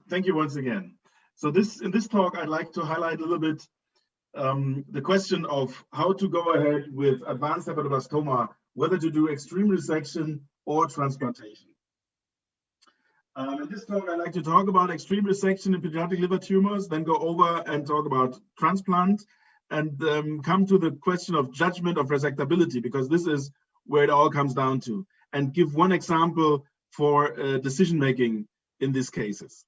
Thank you once again. So in this talk, I'd like to highlight a little bit the question of how to go ahead with advanced hepatoblastoma, whether to do extreme resection or transplantation. In this talk, I'd like to talk about extreme resection in pediatric liver tumors, then go over and talk about transplant, and come to the question of judgment of resectability, because this is where it all comes down to, and give one example for decision-making in these cases.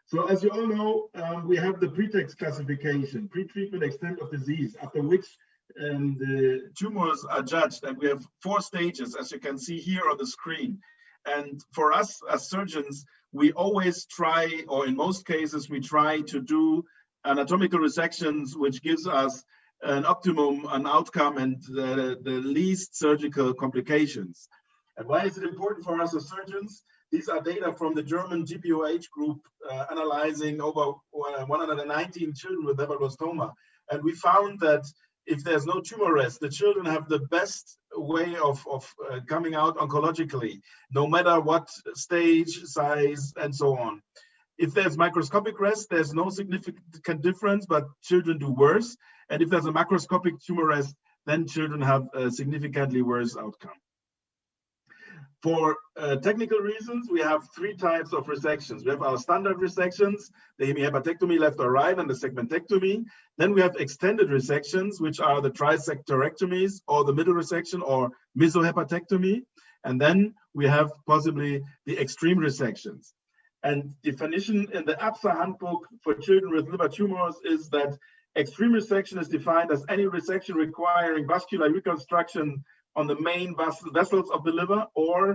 So as you all know, we have the pretext classification, pre-treatment extent of disease, after which the tumors are judged. And we have 4 stages, as you can see here on the screen. And for us as surgeons, we always try, or in most cases, we try to do anatomical resections, which gives us an optimum, an outcome, and the least surgical complications. And why is it important for us as surgeons? These are data from the German GPOH group analyzing over 119 children with hepatoblastoma. And we found that if there's no tumor rest, the children have the best way of coming out oncologically, no matter what stage, size, and so on. If there's microscopic rest, there's no significant difference, but children do worse. And if there's a macroscopic tumor rest, then children have a significantly worse outcome. For technical reasons, we have 3 types of resections. We have our standard resections, the hemihepatectomy left or right, and the segmentectomy. Then we have extended resections, which are the trisectorectomies, or the middle resection, or mesohepatectomy. And then we have possibly the extreme resections. And definition in the APSA handbook for children with liver tumors is that extreme resection is defined as any resection requiring vascular reconstruction on the main vessels of the liver, or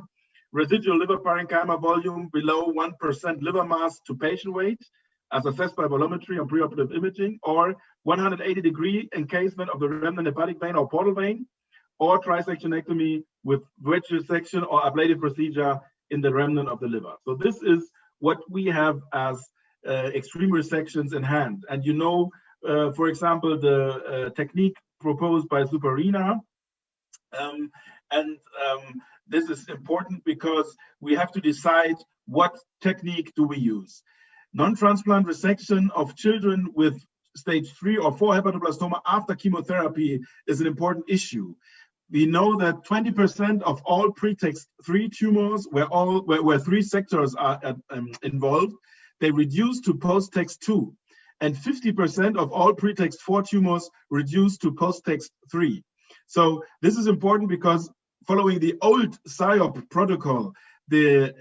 residual liver parenchyma volume below 1% liver mass to patient weight, as assessed by volumetry on preoperative imaging, or 180-degree encasement of the remnant hepatic vein or portal vein, or trisectionectomy with wedge resection or ablative procedure in the remnant of the liver. So this is what we have as extreme resections in hand. And you know, for example, the technique proposed by Superina. This is important because we have to decide what technique do we use. Non-transplant resection of children with stage 3 or 4 hepatoblastoma after chemotherapy is an important issue. We know that 20% of all pretext 3 tumors, where 3 sectors are involved, they reduce to post-text 2, and 50% of all pretext 4 tumors reduce to post-text 3. So this is important because following the old PSYOP protocol, the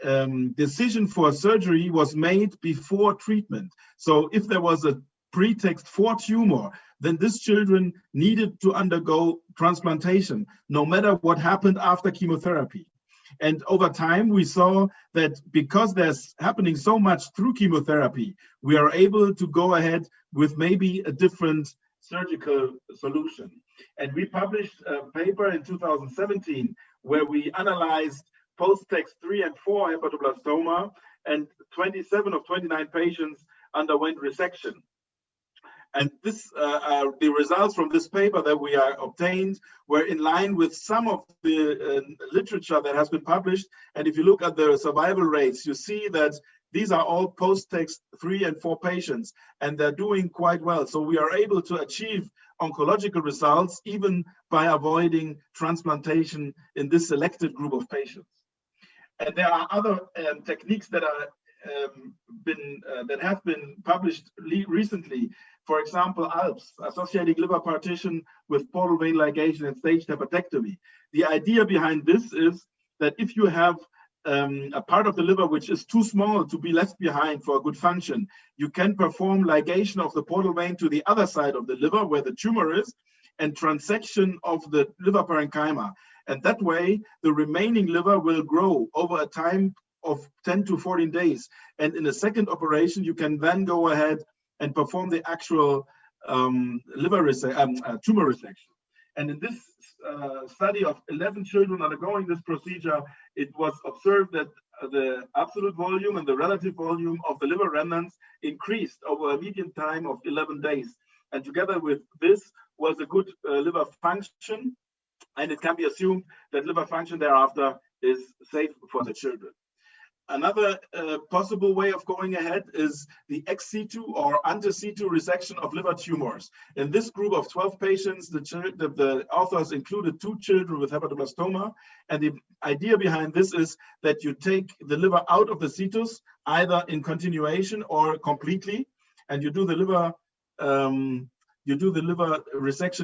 decision for surgery was made before treatment. So if there was a pretext 4 tumor, then these children needed to undergo transplantation, no matter what happened after chemotherapy. And over time, we saw that because there's happening so much through chemotherapy, we are able to go ahead with maybe a different surgical solution. And we published a paper in 2017 where we analyzed post-text 3 and 4 hepatoblastoma, and 27 of 29 patients underwent resection. And this, the results from this paper that we obtained were in line with some of the literature that has been published. And if you look at the survival rates, you see that these are all post-text 3 and 4 patients, and they're doing quite well. So we are able to achieve oncological results even by avoiding transplantation in this selected group of patients. And there are other techniques that are that have been published recently. For example, ALPS, associating liver partition with portal vein ligation and staged hepatectomy. The idea behind this is that if you have a part of the liver which is too small to be left behind for a good function, you can perform ligation of the portal vein to the other side of the liver where the tumor is, and transection of the liver parenchyma. And that way, the remaining liver will grow over a time of 10 to 14 days. And in a second operation, you can then go ahead and perform the actual tumor resection. And in this study of 11 children undergoing this procedure, it was observed that the absolute volume and the relative volume of the liver remnants increased over a median time of 11 days. And together with this was a good liver function. And it can be assumed that liver function thereafter is safe for the children. Another possible way of going ahead is the ex situ or ante situ resection of liver tumors. In this group of 12 patients, the authors included 2 children with hepatoblastoma. And the idea behind this is that you take the liver out of the situs, either in continuation or completely, and you do the liver resection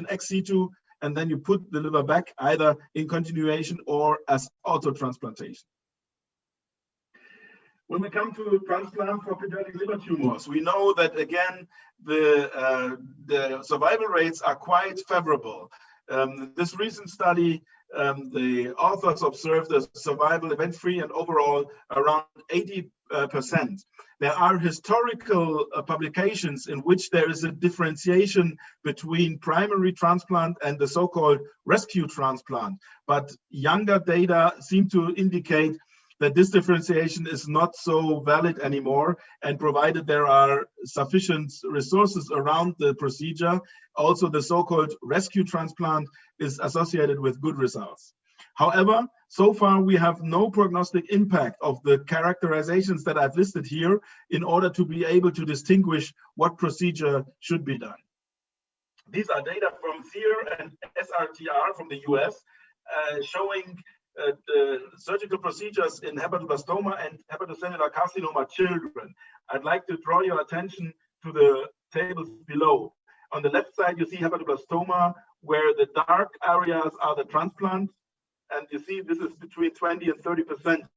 ex situ, and then you put the liver back either in continuation or as autotransplantation. When we come to transplant for pediatric liver tumors, we know that again the survival rates are quite favorable. This recent study, the authors observed a survival event-free and overall around 80%. There are historical publications in which there is a differentiation between primary transplant and the so-called rescue transplant, but younger data seem to indicate that this differentiation is not so valid anymore, and provided there are sufficient resources around the procedure, also the so-called rescue transplant is associated with good results. However, so far we have no prognostic impact of the characterizations that I've listed here in order to be able to distinguish what procedure should be done. These are data from SEER and SRTR from the US showing the surgical procedures in hepatoblastoma and hepatocellular carcinoma children. I'd like to draw your attention to the tables below. On the left side, you see hepatoblastoma, where the dark areas are the transplant. And you see this is between 20 and 30%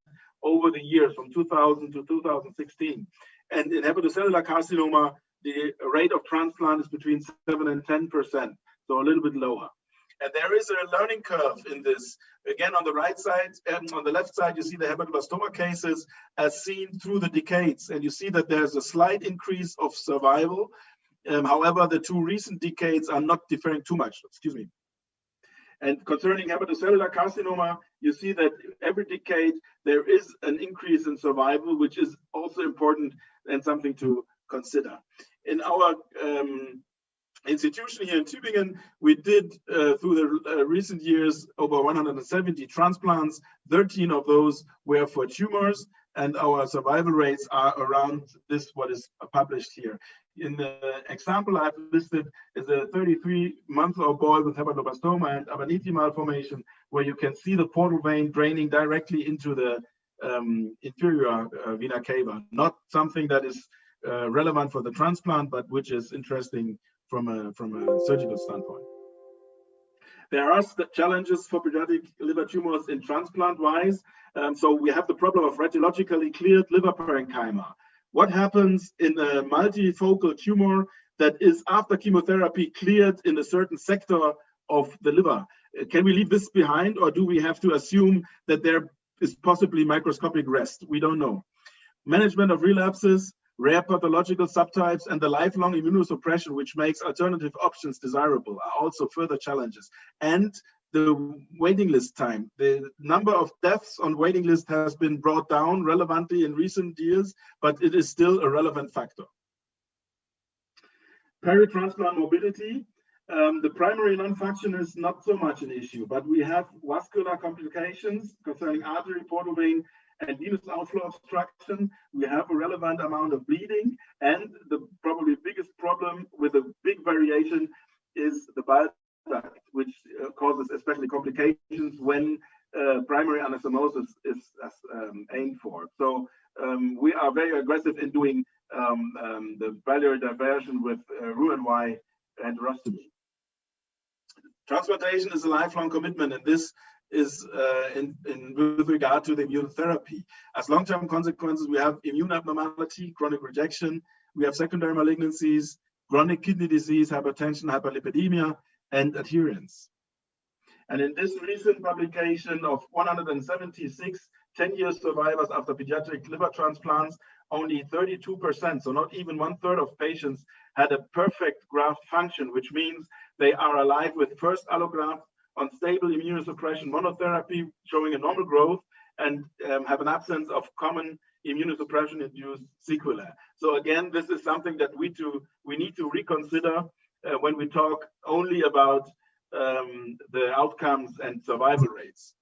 over the years from 2000 to 2016. And in hepatocellular carcinoma, the rate of transplant is between 7 and 10%, so a little bit lower. And there is a learning curve in this. Again, on the right side and on the left side, you see the hepatoblastoma cases as seen through the decades. And you see that there's a slight increase of survival. However, the 2 recent decades are not differing too much. Excuse me. And concerning hepatocellular carcinoma, you see that every decade there is an increase in survival, which is also important and something to consider. In our institution here in Tübingen, we did through the recent years over 170 transplants. 13 of those were for tumors, and our survival rates are around this, what is published here. In the example I've listed is a 33-month-old boy with hepatoblastoma and Abaniti malformation, where you can see the portal vein draining directly into the inferior vena cava. Not something that is relevant for the transplant, but which is interesting from a surgical standpoint. There are challenges for pediatric liver tumors in transplant-wise. So we have the problem of radiologically cleared liver parenchyma. What happens in a multifocal tumor that is after chemotherapy cleared in a certain sector of the liver? Can we leave this behind, or do we have to assume that there is possibly microscopic rest? We don't know. Management of relapses, rare pathological subtypes, and the lifelong immunosuppression, which makes alternative options desirable, are also further challenges. And the waiting list time. The number of deaths on waiting list has been brought down relevantly in recent years, but it is still a relevant factor. Peri-transplant morbidity. The primary non-function is not so much an issue, but we have vascular complications concerning artery, portal vein, and venous outflow obstruction. We have a relevant amount of bleeding, and the probably biggest problem with a big variation is the bile duct, which causes especially complications when primary anastomosis is aimed for. So we are very aggressive in doing the biliary diversion with Roux-en-Y and enterostomy. Transplantation is a lifelong commitment, and this is with regard to the immunotherapy. As long-term consequences, we have immune abnormality, chronic rejection, we have secondary malignancies, chronic kidney disease, hypertension, hyperlipidemia, and adherence. And in this recent publication of 176 10-year survivors after pediatric liver transplants, only 32%, so not even 1/3 of patients, had a perfect graft function, which means they are alive with first allograft on stable immunosuppression monotherapy, showing a normal growth, and have an absence of common immunosuppression-induced sequelae. So again, this is something that we need to reconsider when we talk only about the outcomes and survival rates.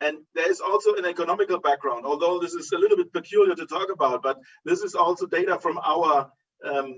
And there is also an economical background, although this is a little bit peculiar to talk about, but this is also data from our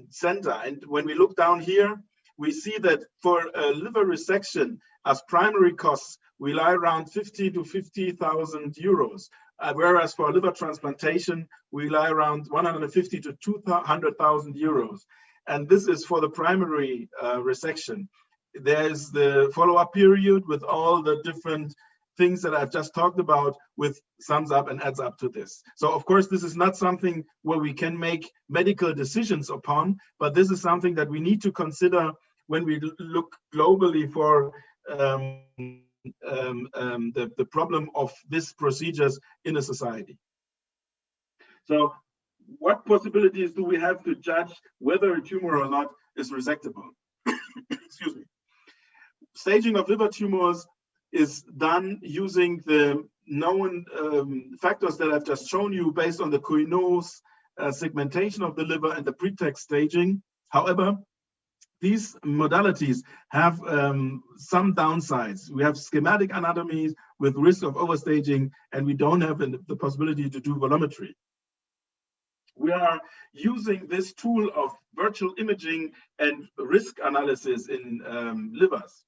center. And when we look down here, we see that for a liver resection as primary costs, we lie around 50 to 50,000 euros. Whereas for liver transplantation, we lie around 150 to 200,000 euros. And this is for the primary resection. There's the follow-up period with all the different things that I've just talked about, with sums up and adds up to this. So of course, this is not something where we can make medical decisions upon, but this is something that we need to consider when we look globally for the problem of these procedures in a society. So what possibilities do we have to judge whether a tumor or not is resectable? Excuse me. Staging of liver tumors is done using the known factors that I've just shown you based on the Cournot's segmentation of the liver and the pretext staging. However, these modalities have some downsides. We have schematic anatomies with risk of overstaging, and we don't have the possibility to do volumetry. We are using this tool of virtual imaging and risk analysis in livers.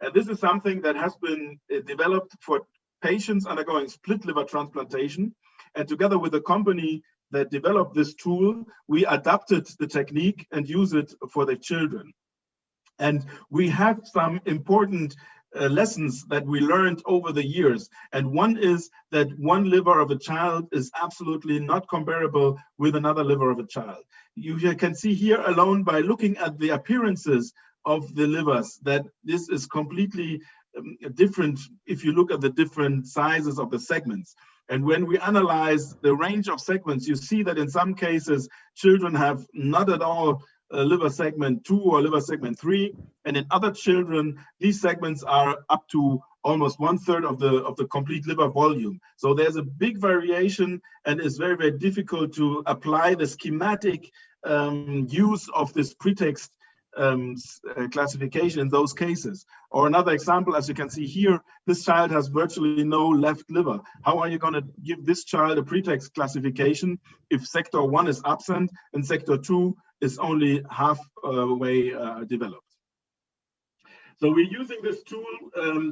And this is something that has been developed for patients undergoing split liver transplantation. And together with the company that developed this tool, we adapted the technique and use it for the children. And we have some important lessons that we learned over the years. And one is that one liver of a child is absolutely not comparable with another liver of a child. You can see here alone by looking at the appearances of the livers that this is completely different if you look at the different sizes of the segments. And when we analyze the range of segments, you see that in some cases, children have not at all liver segment 2 or liver segment 3. And in other children, these segments are up to almost 1/3 of the complete liver volume. So there's a big variation, and it's very, very difficult to apply the schematic use of this pretext classification in those cases. Or another example, as you can see here, this child has virtually no left liver. How are you going to give this child a pretext classification if sector 1 is absent and sector 2 is only halfway developed? So we're using this tool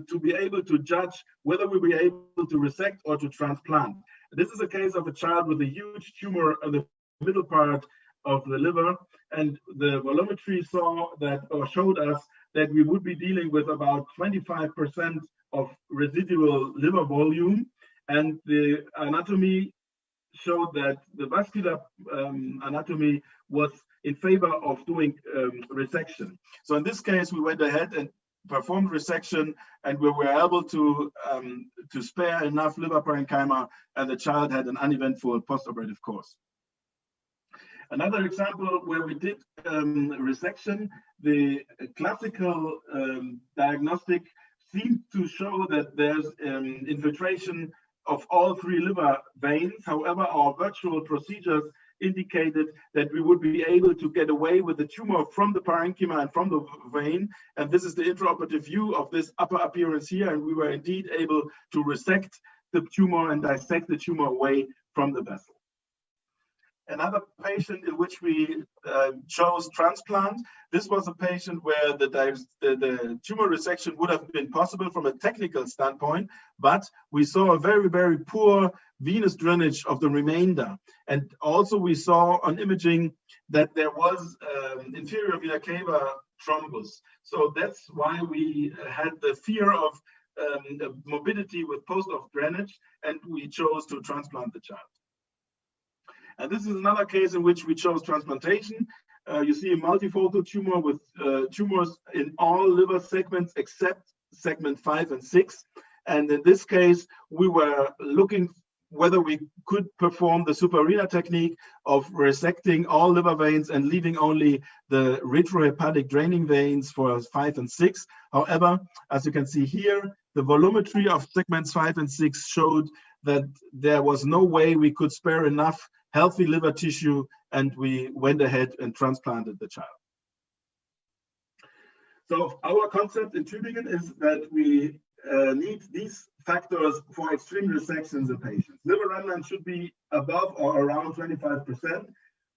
to be able to judge whether we'll be able to resect or to transplant. This is a case of a child with a huge tumor in the middle part of the liver, and the volumetry showed us that we would be dealing with about 25% of residual liver volume, and the anatomy showed that the vascular anatomy was in favor of doing resection. So in this case, we went ahead and performed resection, and we were able to spare enough liver parenchyma, and the child had an uneventful postoperative course. Another example where we did resection, the classical diagnostic seemed to show that there's infiltration of all 3 liver veins. However, our virtual procedures indicated that we would be able to get away with the tumor from the parenchyma and from the vein. And this is the intraoperative view of this upper appearance here. And we were indeed able to resect the tumor and dissect the tumor away from the vessel. Another patient in which we chose transplant, this was a patient where the tumor resection would have been possible from a technical standpoint, but we saw a very, very poor venous drainage of the remainder. And also we saw on imaging that there was inferior vena cava thrombus. So that's why we had the fear of morbidity with post-op drainage, and we chose to transplant the child. And this is another case in which we chose transplantation. You see a multifocal tumor with tumors in all liver segments except segment 5 and 6. And in this case, we were looking whether we could perform the suprarenal technique of resecting all liver veins and leaving only the retrohepatic draining veins for 5 and 6. However, as you can see here, the volumetry of segments 5 and 6 showed that there was no way we could spare enough healthy liver tissue, and we went ahead and transplanted the child. So our concept in Tübingen is that we need these factors for extreme resections in patients. Liver remnant should be above or around 25%.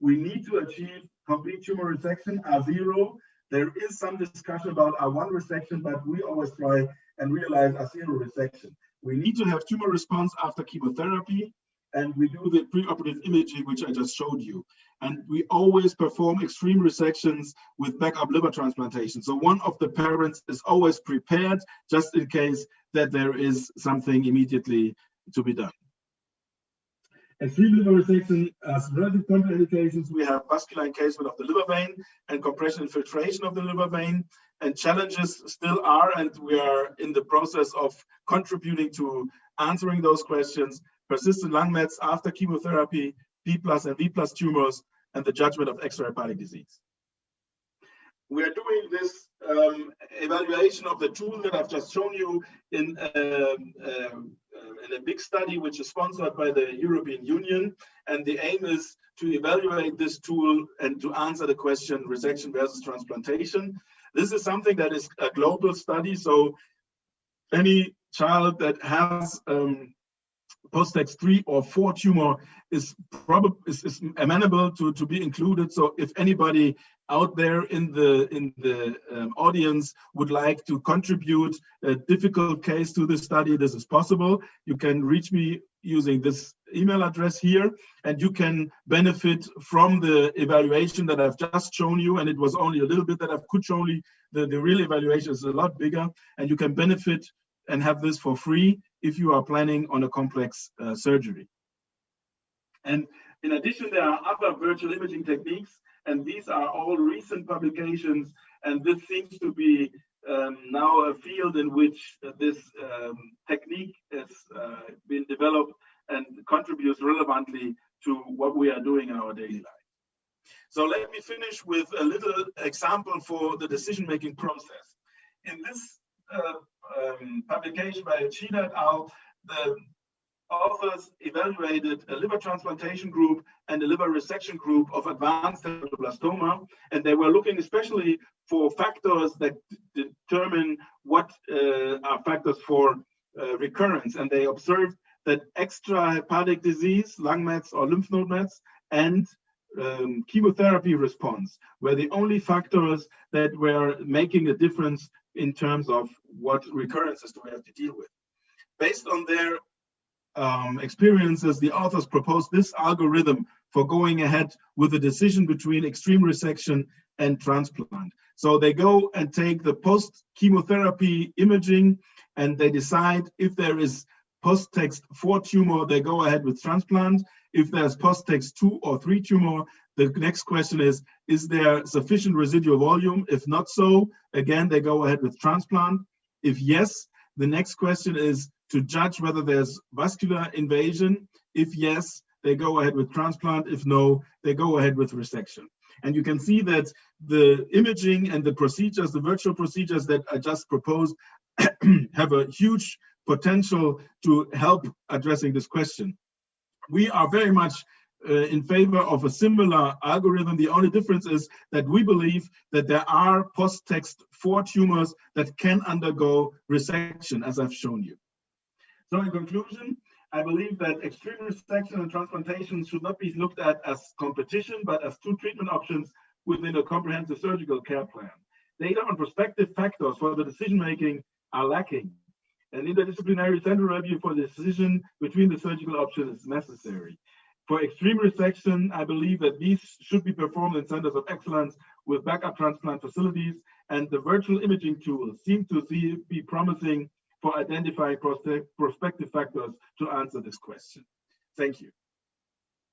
We need to achieve complete tumor resection, R0. There is some discussion about R1 resection, but we always try and realize R0 resection. We need to have tumor response after chemotherapy, and we do the preoperative imaging, which I just showed you. And we always perform extreme resections with backup liver transplantation. So one of the parents is always prepared just in case that there is something immediately to be done. Extreme liver resection as relative contraindications, we have vascular encasement of the liver vein and compression infiltration of the liver vein. And challenges still are, and we are in the process of contributing to answering those questions: persistent lung mets after chemotherapy, P+ and V+ tumors, and the judgment of extrahepatic disease. We are doing this evaluation of the tool that I've just shown you in a big study which is sponsored by the European Union, and the aim is to evaluate this tool and to answer the question resection versus transplantation. This is something that is a global study, so any child that has post-tax 3 or 4 tumor is amenable to be included. So if anybody out there in the audience would like to contribute a difficult case to this study, this is possible. You can reach me using this email address here, and you can benefit from the evaluation that I've just shown you. And it was only a little bit that I could show you. The real evaluation is a lot bigger, and you can benefit and have this for free if you are planning on a complex surgery. And in addition, there are other virtual imaging techniques, and these are all recent publications, and this seems to be now a field in which this technique has been developed and contributes relevantly to what we are doing in our daily life. So let me finish with a little example for the decision-making process. In this publication by Chida et al., the authors evaluated a liver transplantation group and a liver resection group of advanced hepatoblastoma, and they were looking especially for factors that determine what are factors for recurrence. And they observed that extrahepatic disease, lung mets or lymph node mets, and chemotherapy response were the only factors that were making a difference in terms of what recurrences do we have to deal with. Based on their experiences, the authors proposed this algorithm for going ahead with the decision between extreme resection and transplant. So they go and take the post-chemotherapy imaging, and they decide if there is post-tax 4 tumor, they go ahead with transplant. If there's post-tax 2 or 3 tumor, the next question is there sufficient residual volume? If not so, again, they go ahead with transplant. If yes, the next question is to judge whether there's vascular invasion. If yes, they go ahead with transplant. If no, they go ahead with resection. And you can see that the imaging and the procedures, the virtual procedures that I just proposed, have a huge potential to help addressing this question. We are very much in favor of a similar algorithm. The only difference is that we believe that there are post-tax 4 tumors that can undergo resection, as I've shown you. So in conclusion, I believe that extreme resection and transplantation should not be looked at as competition, but as 2 treatment options within a comprehensive surgical care plan. Data on prospective factors for the decision-making are lacking. An interdisciplinary central review for the decision between the surgical options is necessary. For extreme resection, I believe that these should be performed in centers of excellence with backup transplant facilities, and the virtual imaging tools seem to be promising for identifying prospective factors to answer this question. Thank you.